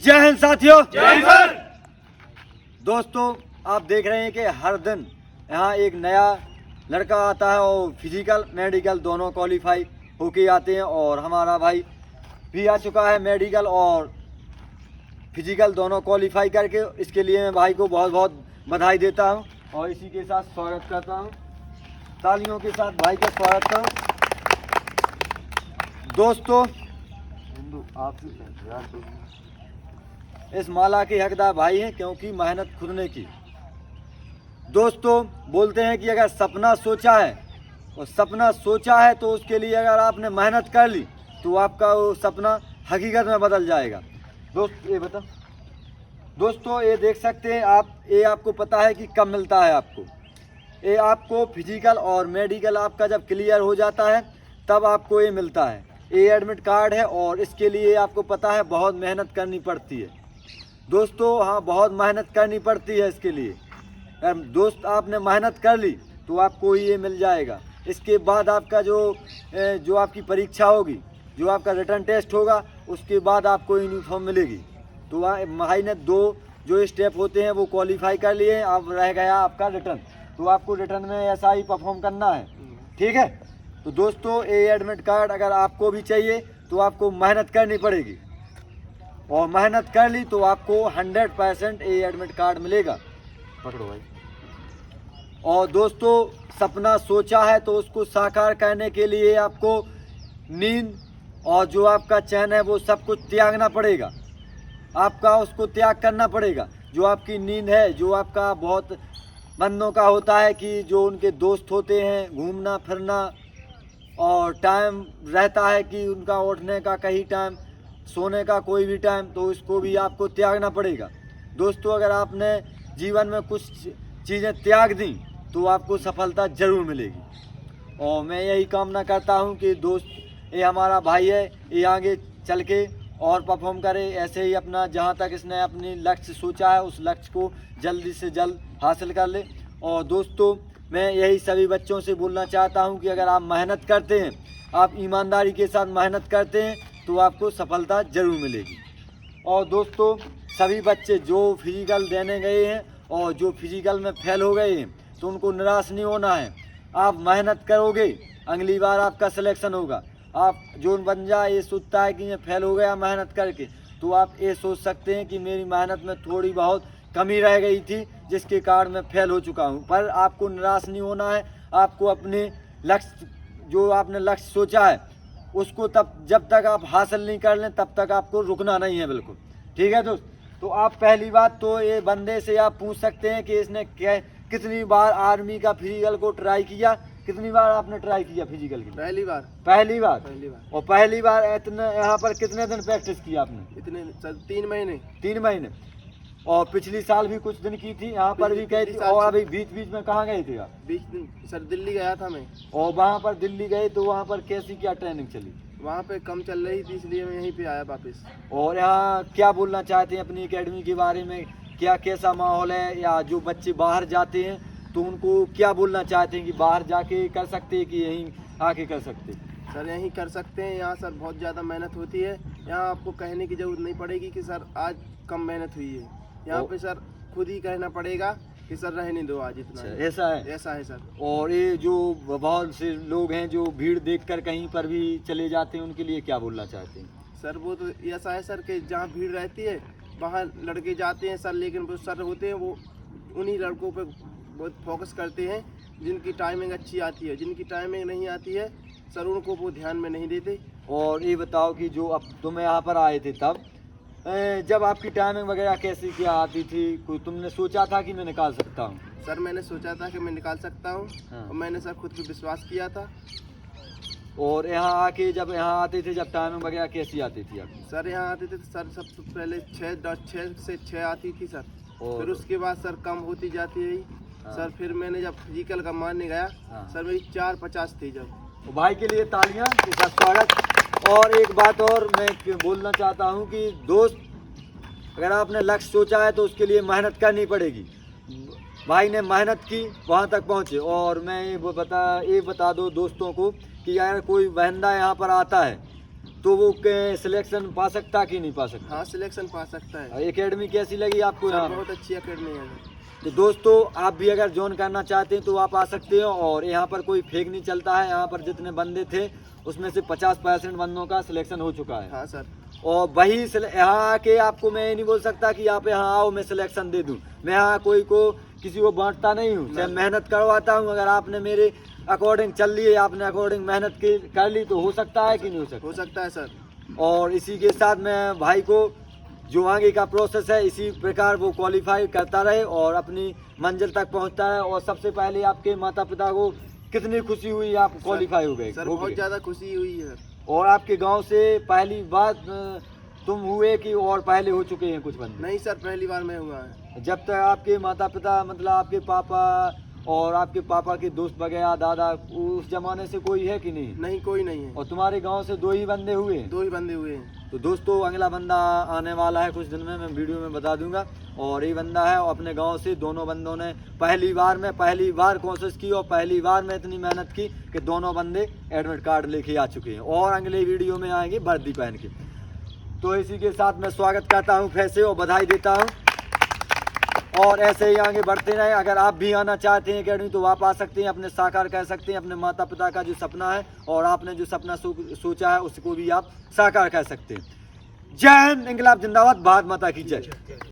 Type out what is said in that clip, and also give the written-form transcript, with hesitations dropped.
जय हिंद साथियों। जय हिंद सर। दोस्तों आप देख रहे हैं कि हर दिन यहाँ एक नया लड़का आता है और फिजिकल मेडिकल दोनों क्वालिफाई होके आते हैं और हमारा भाई भी आ चुका है मेडिकल और फिजिकल दोनों क्वालिफाई करके। इसके लिए मैं भाई को बहुत बहुत बधाई देता हूँ और इसी के साथ स्वागत करता हूँ, तालियों के साथ भाई का स्वागत करूँ। दोस्तों आप इस माला के हकदार भाई हैं क्योंकि मेहनत खुद ने की। दोस्तों बोलते हैं कि अगर सपना सोचा है और सपना सोचा है तो उसके लिए अगर आपने मेहनत कर ली तो आपका वो सपना हकीकत में बदल जाएगा। दोस्तों ये देख सकते हैं आप, ये आपको पता है कि कब मिलता है आपको, ये आपको फिजिकल और मेडिकल आपका जब क्लियर हो जाता है तब आपको ये मिलता है। ये एडमिट कार्ड है और इसके लिए आपको पता है बहुत मेहनत करनी पड़ती है दोस्तों। हाँ, बहुत मेहनत करनी पड़ती है इसके लिए। दोस्त आपने मेहनत कर ली तो आपको ये मिल जाएगा। इसके बाद आपका जो आपकी परीक्षा होगी, जो आपका रिटर्न टेस्ट होगा, उसके बाद आपको यूनिफॉर्म मिलेगी। तो भाई ने दो जो स्टेप होते हैं वो क्वालिफाई कर लिए हैं। अब रह गया आपका रिटर्न, तो आपको रिटर्न में ऐसा ही परफॉर्म करना है, ठीक है। तो दोस्तों ये एडमिट कार्ड अगर आपको भी चाहिए तो आपको मेहनत करनी पड़ेगी और मेहनत कर ली तो आपको 100% ये एडमिट कार्ड मिलेगा। पकड़ो भाई। और दोस्तों सपना सोचा है तो उसको साकार करने के लिए आपको नींद और जो आपका चैन है वो सब कुछ त्यागना पड़ेगा। आपका उसको त्याग करना पड़ेगा। जो आपकी नींद है, जो आपका बहुत बंदों का होता है कि जो उनके दोस्त होते हैं, घूमना फिरना और टाइम रहता है कि उनका उठने का कहीं टाइम, सोने का कोई भी टाइम, तो इसको भी आपको त्यागना पड़ेगा। दोस्तों अगर आपने जीवन में कुछ चीज़ें त्याग दी तो आपको सफलता ज़रूर मिलेगी। और मैं यही कामना करता हूं कि दोस्त ये हमारा भाई है, ये आगे चल के और परफॉर्म करे ऐसे ही अपना, जहां तक इसने अपनी लक्ष्य सोचा है उस लक्ष्य को जल्दी से जल्द हासिल कर ले। और दोस्तों मैं यही सभी बच्चों से बोलना चाहता हूं कि अगर आप मेहनत करते हैं, आप ईमानदारी के साथ मेहनत करते हैं तो आपको सफलता ज़रूर मिलेगी। और दोस्तों सभी बच्चे जो फिजिकल देने गए हैं और जो फिजिकल में फेल हो गए हैं तो उनको निराश नहीं होना है। आप मेहनत करोगे, अगली बार आपका सिलेक्शन होगा। आप जो बंदा ये सोचता है कि मैं फेल हो गया मेहनत करके, तो आप ये सोच सकते हैं कि मेरी मेहनत में थोड़ी बहुत कमी रह गई थी जिसके कारण मैं फेल हो चुका हूँ। पर आपको निराश नहीं होना है। आपको अपने लक्ष्य, जो आपने लक्ष्य सोचा है उसको जब तक आप हासिल नहीं कर लें तब तक आपको रुकना नहीं है, बिल्कुल, ठीक है दोस्त। तो आप पहली बात तो ये बंदे से आप पूछ सकते हैं कि इसने कितनी बार आर्मी का फिजिकल को ट्राई किया। कितनी बार आपने ट्राई किया फिजिकल की? पहली बार। पहली बार। और पहली बार इतने यहाँ पर कितने दिन प्रैक्टिस किया आपने? इतने 3 महीने। 3 महीने। और पिछली साल भी कुछ दिन की थी, यहाँ पर भी गए थे। और अभी बीच बीच में कहाँ गए थे आप? बीच दिन सर दिल्ली गया था मैं। और वहाँ पर दिल्ली गए तो वहाँ पर कैसी क्या ट्रेनिंग चली? वहाँ पे कम चल रही थी इसलिए मैं यहीं पे आया वापस। और यहाँ क्या बोलना चाहते हैं अपनी एकेडमी के बारे में? क्या कैसा माहौल है, या जो बच्चे बाहर जाते हैं तो उनको क्या बोलना चाहते हैं कि बाहर जाके कर सकते हैं कि यहीं आके कर सकते हैं? सर यहीं कर सकते हैं। यहाँ सर बहुत ज़्यादा मेहनत होती है। यहाँ आपको कहने की ज़रूरत नहीं पड़ेगी कि सर आज कम मेहनत हुई है। यहाँ पे सर खुद ही कहना पड़ेगा कि सर रहने दो आज इतना। ऐसा है? ऐसा है सर। और ये जो बहुत से लोग हैं जो भीड़ देखकर कहीं पर भी चले जाते हैं, उनके लिए क्या बोलना चाहते हैं? सर वो तो ऐसा है सर कि जहाँ भीड़ रहती है वहाँ लड़के जाते हैं सर, लेकिन वो सर होते हैं वो उन्हीं लड़कों पे बहुत फोकस करते हैं जिनकी टाइमिंग अच्छी आती है। जिनकी टाइमिंग नहीं आती है सर उनको वो ध्यान में नहीं देते। और ये बताओ कि जो अब तुम यहाँ पर आए थे तब जब आपकी टाइमिंग वगैरह कैसी क्या आती थी? कोई तुमने सोचा था कि मैं निकाल सकता हूँ? सर मैंने सोचा था कि मैं निकाल सकता हूँ। हाँ। और मैंने सर खुद पे विश्वास किया था। और यहाँ आके जब यहाँ आते थे जब टाइमिंग वगैरह कैसी आती थी आपकी? सर यहाँ आते थे तो सर सबसे पहले 6 से 6 आती थी सर। और फिर उसके बाद सर कम होती जाती है। हाँ। सर फिर मैंने जब फिजिकल का मानने गया हाँ। सर मेरी 4:50 थी जब। तो भाई के लिए तालियां के साथ स्वागत। और एक बात और मैं बोलना चाहता हूँ कि दोस्त अगर आपने लक्ष्य सोचा है तो उसके लिए मेहनत करनी पड़ेगी। भाई ने मेहनत की, वहाँ तक पहुँचे। और मैं ये बता दो दोस्तों को कि अगर कोई बंदा यहाँ पर आता है तो वो सिलेक्शन पा सकता कि नहीं पा सकता? हाँ, सिलेक्शन पा सकता है। एकेडमी कैसी लगी आपको सर यहाँ? बहुत अच्छी एकेडमी है सर। तो दोस्तों आप भी अगर ज्वाइन करना चाहते हैं तो आप आ सकते हो, और यहाँ पर कोई फेक नहीं चलता है। यहाँ पर जितने बंदे थे उसमें से 50% बंदों का सिलेक्शन हो चुका है। हाँ सर। और वही यहाँ आके आपको मैं ये नहीं बोल सकता कि आप यहाँ आओ मैं सिलेक्शन दे दूँ। मैं यहाँ कोई को किसी को बांटता नहीं हूँ, चाहे मेहनत करवाता हूँ। अगर आपने मेरे अकॉर्डिंग चल लिए, आपने अकॉर्डिंग मेहनत कर ली तो हो सकता है कि नहीं हो सकता? हो सकता है सर। और इसी के साथ मैं भाई को जो आगे का प्रोसेस है इसी प्रकार वो क्वालिफाई करता रहे और अपनी मंजिल तक पहुंचता है। और सबसे पहले आपके माता पिता को कितनी खुशी हुई आप क्वालिफाई हो गए? सर बहुत ज़्यादा खुशी हुई है। और आपके गांव से पहली बार तुम हुए कि और पहले हो चुके हैं कुछ बंदे? नहीं सर, पहली बार मैं हुआ है। जब तक आपके माता पिता मतलब आपके पापा और आपके पापा के दोस्त वगैरह दादा उस जमाने से कोई है कि नहीं? नहीं, कोई नहीं है। और तुम्हारे गांव से 2 ही बंदे हुए? 2 ही बंदे हुए हैं। तो दोस्तों अगला बंदा आने वाला है कुछ दिन में, मैं वीडियो में बता दूंगा। और ये बंदा है और अपने गांव से दोनों बंदों ने पहली बार कोशिश की और पहली बार में इतनी मेहनत की कि दोनों बंदे एडमिट कार्ड लेके आ चुके हैं और अगले वीडियो में आएंगे वर्दी पहन के। तो इसी के साथ मैं स्वागत करता हूँ फिर से और बधाई देता हूँ, और ऐसे ही आगे बढ़ते रहे। अगर आप भी आना चाहते हैं अकेडमी तो आप आ सकते हैं, अपने साकार कर सकते हैं अपने माता पिता का जो सपना है, और आपने जो सपना सोचा है उसको भी आप साकार कर सकते हैं। जय हिंद, इंकलाब जिंदाबाद, भारत माता की जय।